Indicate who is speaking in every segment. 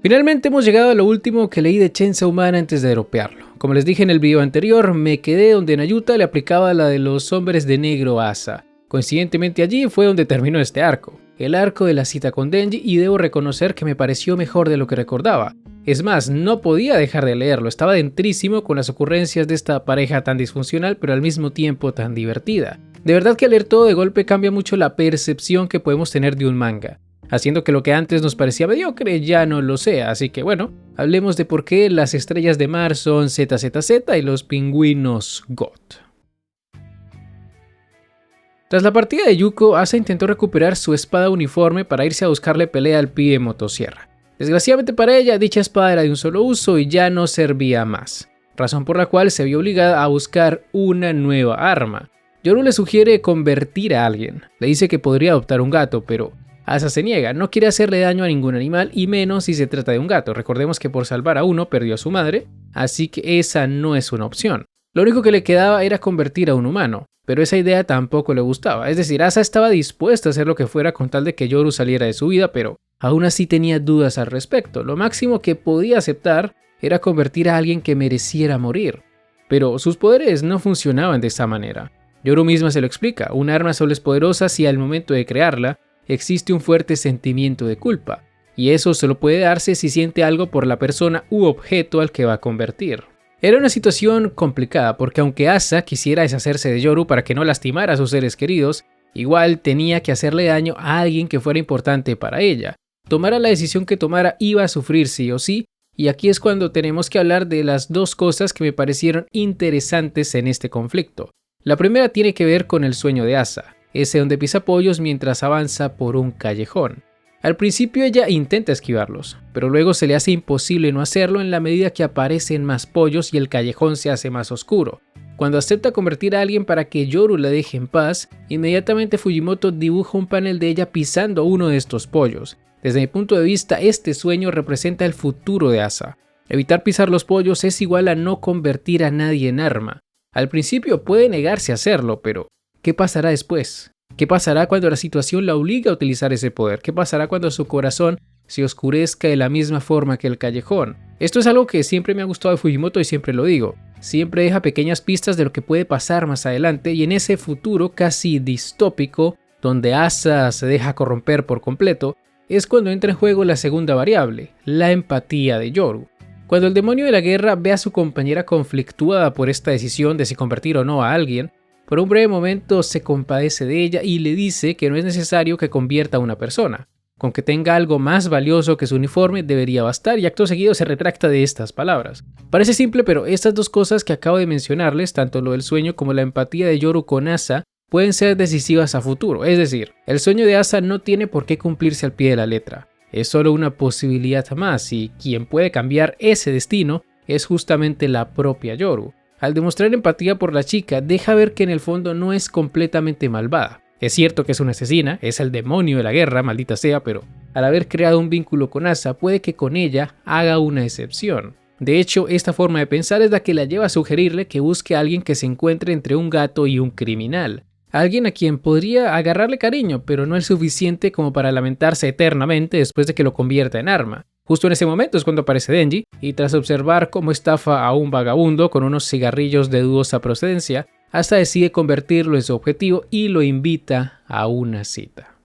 Speaker 1: Finalmente hemos llegado a lo último que leí de Chainsaw Man antes de dropearlo. Como les dije en el video anterior, me quedé donde Nayuta le aplicaba la de los hombres de negro a Asa. Coincidentemente allí fue donde terminó este arco, el arco de la cita con Denji, y debo reconocer que me pareció mejor de lo que recordaba. Es más, no podía dejar de leerlo, estaba dentrísimo con las ocurrencias de esta pareja tan disfuncional pero al mismo tiempo tan divertida. De verdad que al leer todo de golpe cambia mucho la percepción que podemos tener de un manga, haciendo que lo que antes nos parecía mediocre ya no lo sea. Así que bueno, hablemos de por qué las estrellas de mar son ZZZ y los pingüinos GOT. Tras la partida de Yuko, Asa intentó recuperar su espada uniforme para irse a buscarle pelea al pibe motosierra. Desgraciadamente para ella, dicha espada era de un solo uso y ya no servía más, razón por la cual se vio obligada a buscar una nueva arma. Yoru le sugiere convertir a alguien, le dice que podría adoptar un gato, pero Asa se niega, no quiere hacerle daño a ningún animal y menos si se trata de un gato. Recordemos que por salvar a uno perdió a su madre, así que esa no es una opción. Lo único que le quedaba era convertir a un humano, pero esa idea tampoco le gustaba. Es decir, Asa estaba dispuesta a hacer lo que fuera con tal de que Yoru saliera de su vida, pero aún así tenía dudas al respecto. Lo máximo que podía aceptar era convertir a alguien que mereciera morir, pero sus poderes no funcionaban de esa manera. Yoru misma se lo explica, un arma solo es poderosa si al momento de crearla existe un fuerte sentimiento de culpa, y eso solo puede darse si siente algo por la persona u objeto al que va a convertir. Era una situación complicada porque aunque Asa quisiera deshacerse de Yoru para que no lastimara a sus seres queridos, igual tenía que hacerle daño a alguien que fuera importante para ella. Tomara la decisión que tomara iba a sufrir sí o sí, y aquí es cuando tenemos que hablar de las dos cosas que me parecieron interesantes en este conflicto. La primera tiene que ver con el sueño de Asa, ese donde pisa pollos mientras avanza por un callejón. Al principio ella intenta esquivarlos, pero luego se le hace imposible no hacerlo en la medida que aparecen más pollos y el callejón se hace más oscuro. Cuando acepta convertir a alguien para que Yoru la deje en paz, inmediatamente Fujimoto dibuja un panel de ella pisando uno de estos pollos. Desde mi punto de vista, este sueño representa el futuro de Asa. Evitar pisar los pollos es igual a no convertir a nadie en arma. Al principio puede negarse a hacerlo, pero ¿qué pasará después? ¿Qué pasará cuando la situación la obliga a utilizar ese poder? ¿Qué pasará cuando su corazón se oscurezca de la misma forma que el callejón? Esto es algo que siempre me ha gustado de Fujimoto y siempre lo digo. Siempre deja pequeñas pistas de lo que puede pasar más adelante, y en ese futuro casi distópico, donde Asa se deja corromper por completo, es cuando entra en juego la segunda variable, la empatía de Yoru. Cuando el demonio de la guerra ve a su compañera conflictuada por esta decisión de si convertir o no a alguien, por un breve momento se compadece de ella y le dice que no es necesario que convierta a una persona. Con que tenga algo más valioso que su uniforme debería bastar, y acto seguido se retracta de estas palabras. Parece simple, pero estas dos cosas que acabo de mencionarles, tanto lo del sueño como la empatía de Yoru con Asa, pueden ser decisivas a futuro. Es decir, el sueño de Asa no tiene por qué cumplirse al pie de la letra. Es solo una posibilidad más, y quien puede cambiar ese destino es justamente la propia Yoru. Al demostrar empatía por la chica, deja ver que en el fondo no es completamente malvada. Es cierto que es una asesina, es el demonio de la guerra, maldita sea, pero al haber creado un vínculo con Asa, puede que con ella haga una excepción. De hecho, esta forma de pensar es la que la lleva a sugerirle que busque a alguien que se encuentre entre un gato y un criminal. Alguien a quien podría agarrarle cariño, pero no el suficiente como para lamentarse eternamente después de que lo convierta en arma. Justo en ese momento es cuando aparece Denji, y tras observar cómo estafa a un vagabundo con unos cigarrillos de dudosa procedencia, Asa decide convertirlo en su objetivo y lo invita a una cita.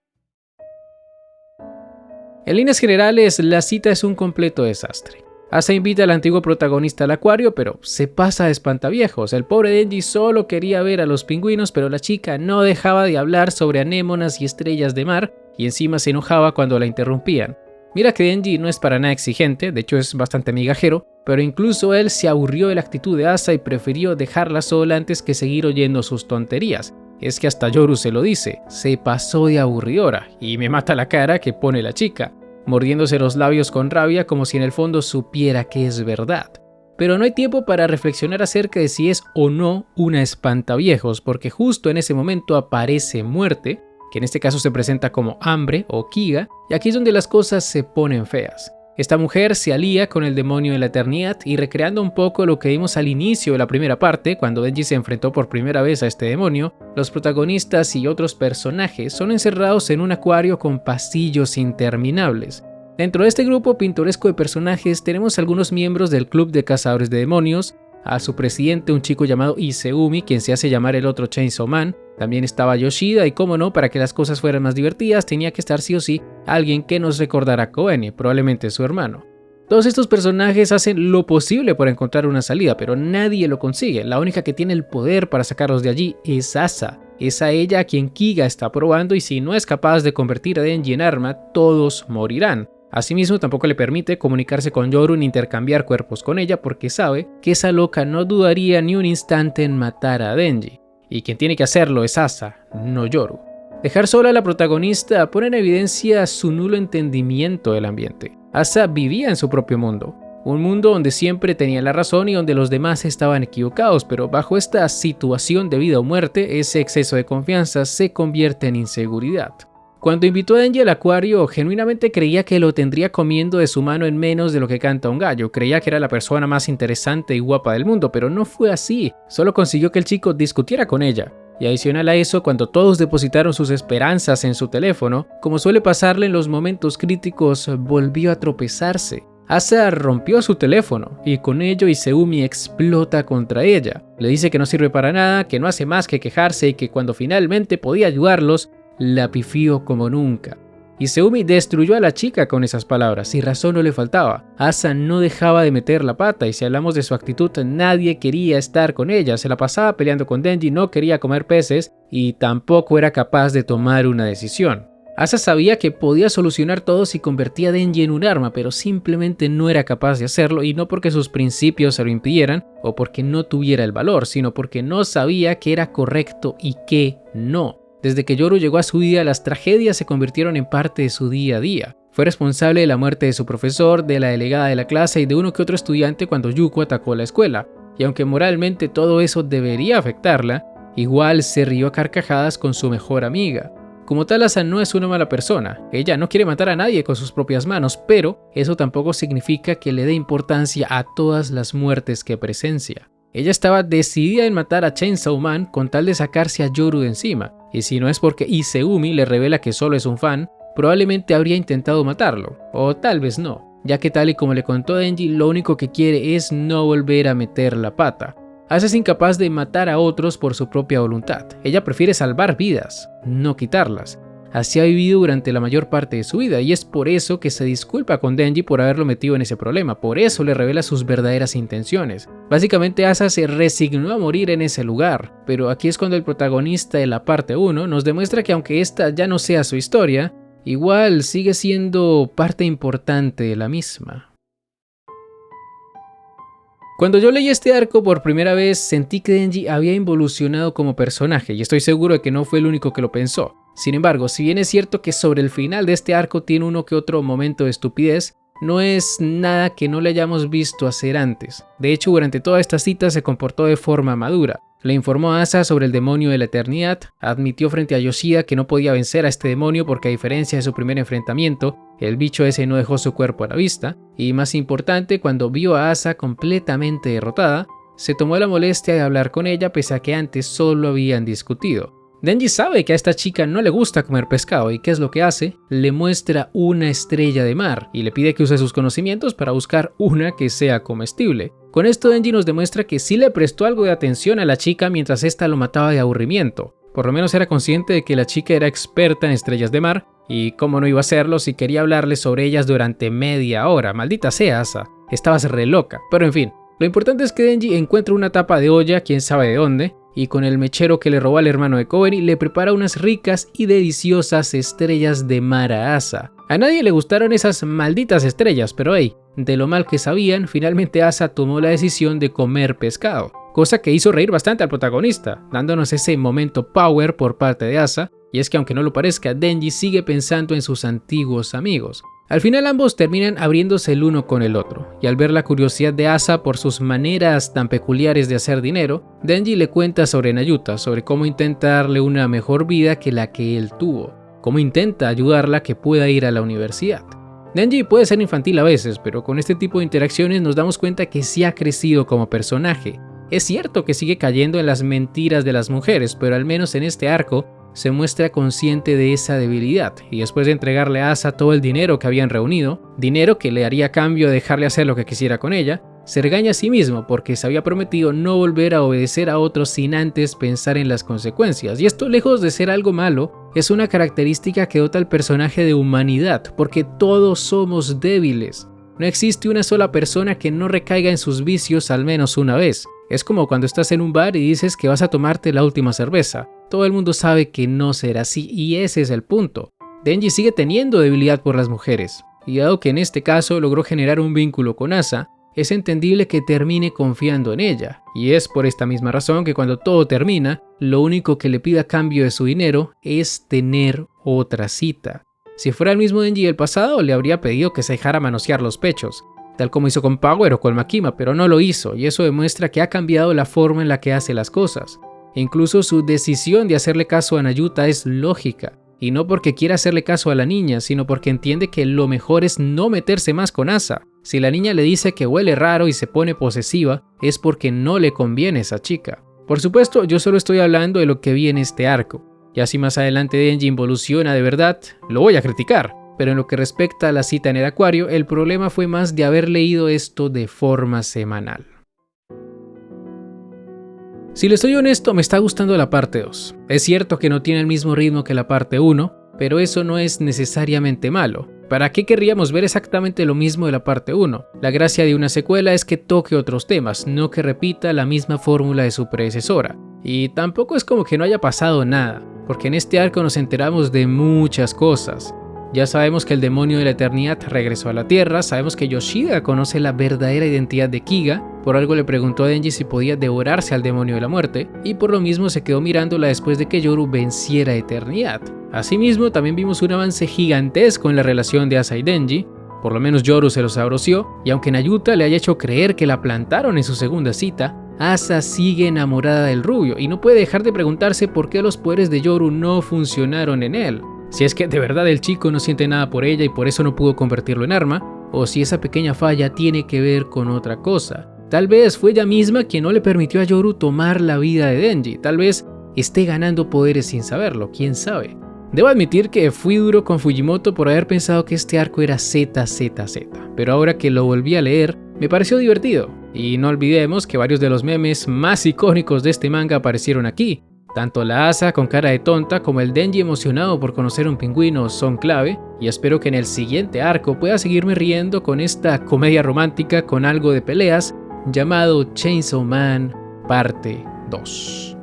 Speaker 1: En líneas generales, la cita es un completo desastre. Asa invita al antiguo protagonista al acuario, pero se pasa de espantaviejos. El pobre Denji solo quería ver a los pingüinos, pero la chica no dejaba de hablar sobre anémonas y estrellas de mar, y encima se enojaba cuando la interrumpían. Mira que Denji no es para nada exigente, de hecho es bastante migajero, pero incluso él se aburrió de la actitud de Asa y prefirió dejarla sola antes que seguir oyendo sus tonterías. Es que hasta Yoru se lo dice, se pasó de aburridora, y me mata la cara que pone la chica, mordiéndose los labios con rabia como si en el fondo supiera que es verdad. Pero no hay tiempo para reflexionar acerca de si es o no una espantaviejos, porque justo en ese momento aparece Muerte, que en este caso se presenta como Hambre o Kiga, y aquí es donde las cosas se ponen feas. Esta mujer se alía con el demonio de la eternidad, y recreando un poco lo que vimos al inicio de la primera parte, cuando Denji se enfrentó por primera vez a este demonio, los protagonistas y otros personajes son encerrados en un acuario con pasillos interminables. Dentro de este grupo pintoresco de personajes tenemos algunos miembros del club de cazadores de demonios, a su presidente, un chico llamado Izumi, quien se hace llamar el otro Chainsaw Man. También estaba Yoshida y, como no, para que las cosas fueran más divertidas tenía que estar sí o sí alguien que nos recordara a Kobeni, probablemente su hermano. Todos estos personajes hacen lo posible por encontrar una salida, pero nadie lo consigue. La única que tiene el poder para sacarlos de allí es Asa. Es a ella a quien Kiga está probando y si no es capaz de convertir a Denji en arma, todos morirán. Asimismo, tampoco le permite comunicarse con Yoru ni intercambiar cuerpos con ella porque sabe que esa loca no dudaría ni un instante en matar a Denji. Y quien tiene que hacerlo es Asa, no Yoru. Dejar sola a la protagonista pone en evidencia su nulo entendimiento del ambiente. Asa vivía en su propio mundo, un mundo donde siempre tenía la razón y donde los demás estaban equivocados, pero bajo esta situación de vida o muerte, ese exceso de confianza se convierte en inseguridad. Cuando invitó a Denji al acuario, genuinamente creía que lo tendría comiendo de su mano en menos de lo que canta un gallo. Creía que era la persona más interesante y guapa del mundo, pero no fue así. Solo consiguió que el chico discutiera con ella. Y adicional a eso, cuando todos depositaron sus esperanzas en su teléfono, como suele pasarle en los momentos críticos, volvió a tropezarse. Asa rompió su teléfono y con ello Izumi explota contra ella. Le dice que no sirve para nada, que no hace más que quejarse y que cuando finalmente podía ayudarlos, la pifió como nunca. Izumi destruyó a la chica con esas palabras y razón no le faltaba. Asa no dejaba de meter la pata y si hablamos de su actitud, nadie quería estar con ella. Se la pasaba peleando con Denji, no quería comer peces y tampoco era capaz de tomar una decisión. Asa sabía que podía solucionar todo si convertía a Denji en un arma, pero simplemente no era capaz de hacerlo y no porque sus principios se lo impidieran o porque no tuviera el valor, sino porque no sabía qué era correcto y qué no. Desde que Yoru llegó a su vida, las tragedias se convirtieron en parte de su día a día. Fue responsable de la muerte de su profesor, de la delegada de la clase y de uno que otro estudiante cuando Yuko atacó la escuela. Y aunque moralmente todo eso debería afectarla, igual se rió a carcajadas con su mejor amiga. Como tal, Asa no es una mala persona. Ella no quiere matar a nadie con sus propias manos, pero eso tampoco significa que le dé importancia a todas las muertes que presencia. Ella estaba decidida en matar a Chainsaw Man con tal de sacarse a Yoru de encima, y si no es porque Izumi le revela que solo es un fan, probablemente habría intentado matarlo, o tal vez no, ya que tal y como le contó Denji, lo único que quiere es no volver a meter la pata. Asa es incapaz de matar a otros por su propia voluntad, ella prefiere salvar vidas, no quitarlas. Así ha vivido durante la mayor parte de su vida y es por eso que se disculpa con Denji por haberlo metido en ese problema, por eso le revela sus verdaderas intenciones. Básicamente Asa se resignó a morir en ese lugar, pero aquí es cuando el protagonista de la parte 1 nos demuestra que aunque esta ya no sea su historia, igual sigue siendo parte importante de la misma. Cuando yo leí este arco por primera vez sentí que Denji había involucionado como personaje y estoy seguro de que no fue el único que lo pensó. Sin embargo, si bien es cierto que sobre el final de este arco tiene uno que otro momento de estupidez, no es nada que no le hayamos visto hacer antes. De hecho, durante toda esta cita se comportó de forma madura. Le informó a Asa sobre el demonio de la eternidad, admitió frente a Yoshida que no podía vencer a este demonio porque a diferencia de su primer enfrentamiento, el bicho ese no dejó su cuerpo a la vista, y más importante, cuando vio a Asa completamente derrotada, se tomó la molestia de hablar con ella pese a que antes solo habían discutido. Denji sabe que a esta chica no le gusta comer pescado y ¿qué es lo que hace? Le muestra una estrella de mar y le pide que use sus conocimientos para buscar una que sea comestible. Con esto Denji nos demuestra que sí le prestó algo de atención a la chica mientras ésta lo mataba de aburrimiento. Por lo menos era consciente de que la chica era experta en estrellas de mar y cómo no iba a hacerlo si quería hablarle sobre ellas durante media hora. Maldita sea, Asa, estabas re loca. Pero en fin, lo importante es que Denji encuentra una tapa de olla, quién sabe de dónde, y con el mechero que le robó al hermano de Kobeni le prepara unas ricas y deliciosas estrellas de mar a Asa. A nadie le gustaron esas malditas estrellas, pero hey, de lo mal que sabían, finalmente Asa tomó la decisión de comer pescado, cosa que hizo reír bastante al protagonista, dándonos ese momento power por parte de Asa, y es que aunque no lo parezca, Denji sigue pensando en sus antiguos amigos. Al final ambos terminan abriéndose el uno con el otro, y al ver la curiosidad de Asa por sus maneras tan peculiares de hacer dinero, Denji le cuenta sobre Nayuta, sobre cómo intenta darle una mejor vida que la que él tuvo, cómo intenta ayudarla a que pueda ir a la universidad. Denji puede ser infantil a veces, pero con este tipo de interacciones nos damos cuenta que sí ha crecido como personaje. Es cierto que sigue cayendo en las mentiras de las mujeres, pero al menos en este arco se muestra consciente de esa debilidad y después de entregarle a Asa todo el dinero que habían reunido, dinero que le haría a cambio de dejarle hacer lo que quisiera con ella, se regaña a sí mismo porque se había prometido no volver a obedecer a otros sin antes pensar en las consecuencias. Y esto, lejos de ser algo malo, es una característica que dota al personaje de humanidad, porque todos somos débiles. No existe una sola persona que no recaiga en sus vicios al menos una vez. Es como cuando estás en un bar y dices que vas a tomarte la última cerveza. Todo el mundo sabe que no será así y ese es el punto. Denji sigue teniendo debilidad por las mujeres, y dado que en este caso logró generar un vínculo con Asa, es entendible que termine confiando en ella, y es por esta misma razón que cuando todo termina, lo único que le pide a cambio de su dinero es tener otra cita. Si fuera el mismo Denji del pasado, le habría pedido que se dejara manosear los pechos, tal como hizo con Power o con Makima, pero no lo hizo, y eso demuestra que ha cambiado la forma en la que hace las cosas. Incluso su decisión de hacerle caso a Nayuta es lógica, y no porque quiera hacerle caso a la niña, sino porque entiende que lo mejor es no meterse más con Asa. Si la niña le dice que huele raro y se pone posesiva, es porque no le conviene esa chica. Por supuesto, yo solo estoy hablando de lo que vi en este arco. Ya si más adelante Denji involuciona de verdad, lo voy a criticar. Pero en lo que respecta a la cita en el acuario, el problema fue más de haber leído esto de forma semanal. Si les soy honesto, me está gustando la parte 2. Es cierto que no tiene el mismo ritmo que la parte 1, pero eso no es necesariamente malo. ¿Para qué querríamos ver exactamente lo mismo de la parte 1? La gracia de una secuela es que toque otros temas, no que repita la misma fórmula de su predecesora. Y tampoco es como que no haya pasado nada, porque en este arco nos enteramos de muchas cosas. Ya sabemos que el demonio de la eternidad regresó a la Tierra, sabemos que Yoshida conoce la verdadera identidad de Kiga, por algo le preguntó a Denji si podía devorarse al demonio de la muerte, y por lo mismo se quedó mirándola después de que Yoru venciera a Eternidad. Asimismo, también vimos un avance gigantesco en la relación de Asa y Denji, por lo menos Yoru se lo sabroció, y aunque Nayuta le haya hecho creer que la plantaron en su segunda cita, Asa sigue enamorada del rubio y no puede dejar de preguntarse por qué los poderes de Yoru no funcionaron en él. Si es que de verdad el chico no siente nada por ella y por eso no pudo convertirlo en arma, o si esa pequeña falla tiene que ver con otra cosa. Tal vez fue ella misma quien no le permitió a Yoru tomar la vida de Denji, tal vez esté ganando poderes sin saberlo, quién sabe. Debo admitir que fui duro con Fujimoto por haber pensado que este arco era ZZZ, pero ahora que lo volví a leer, me pareció divertido. Y no olvidemos que varios de los memes más icónicos de este manga aparecieron aquí. Tanto la Asa con cara de tonta como el Denji emocionado por conocer un pingüino son clave, y espero que en el siguiente arco pueda seguirme riendo con esta comedia romántica con algo de peleas llamado Chainsaw Man parte 2.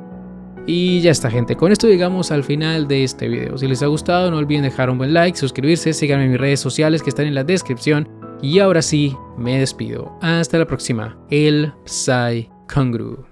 Speaker 1: Y ya está, gente, con esto llegamos al final de este video. Si les ha gustado no olviden dejar un buen like, suscribirse, síganme en mis redes sociales que están en la descripción, y ahora sí, me despido. Hasta la próxima, el Psy Kongru.